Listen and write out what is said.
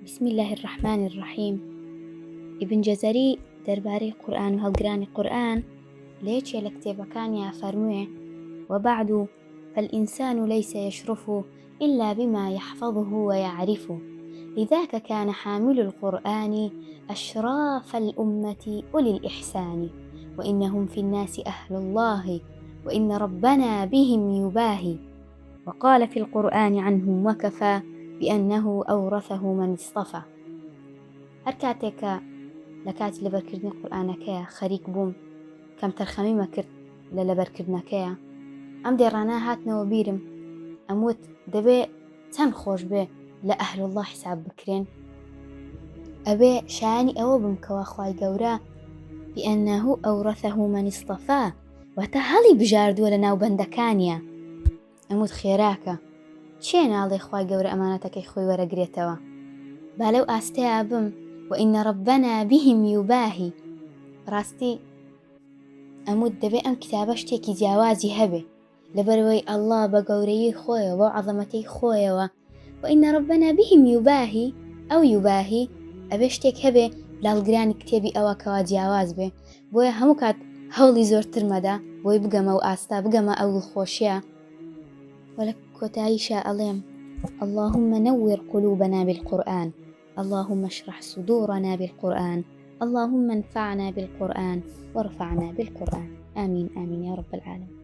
بسم الله الرحمن الرحيم. ابن جزري درباري قرآن وهالقراني قرآن ليش يلكتب كان يا فرموه وبعد فالإنسان ليس يشرف إلا بما يحفظه ويعرفه، لذاك كان حامل القرآن أشراف الأمة أولي الإحسان، وإنهم في الناس أهل الله وإن ربنا بهم يباهي، وقال في القرآن عنهم وكفى بأنه أورثه من اصطفى. هركاتك لكات لبركردني قرآنك خريك بوم كم ترخمي ما كرت لبركردنك أم ديرانا هاتنا وبيرم أموت دبي تنخوش به لأهل الله حساب بكرين أبي شاني أو بمكواخواي قورا بأنه أورثه من اصطفى وتهالي بجارد ولا ناو بندكانيا أموت خيراك چێ ناڵێ خوای گەورە ئەمانەتەکەی خۆی وەرەگرێتەوە بالەو ئاستەیە بم وإن ربنا بهم يباهي. ڕاستی ئەموت دەبێ ئەم کتابە شتێکی جیاوازی هەبێ لەبەرەوەی ئەڵڵا بە گەورەیی خۆیەوە بە عەزەمەتەی خۆیەوە وإن ربنا بهم يباهي ئەو یوباهی ئەبێ شتێک هەبێ لاڵگرانی کتێبی ئەوە کەوا جیاواز بێ بۆیە هەموو کات هەوڵی زۆرتر مەدا بۆی بگەمە و ئاستا بگەمە ئەو دڵخۆشیە. ولك كتايشا أليم اللهم نور قلوبنا بالقرآن، اللهم اشرح صدورنا بالقرآن، اللهم انفعنا بالقرآن وارفعنا بالقرآن، آمين آمين يا رب العالمين.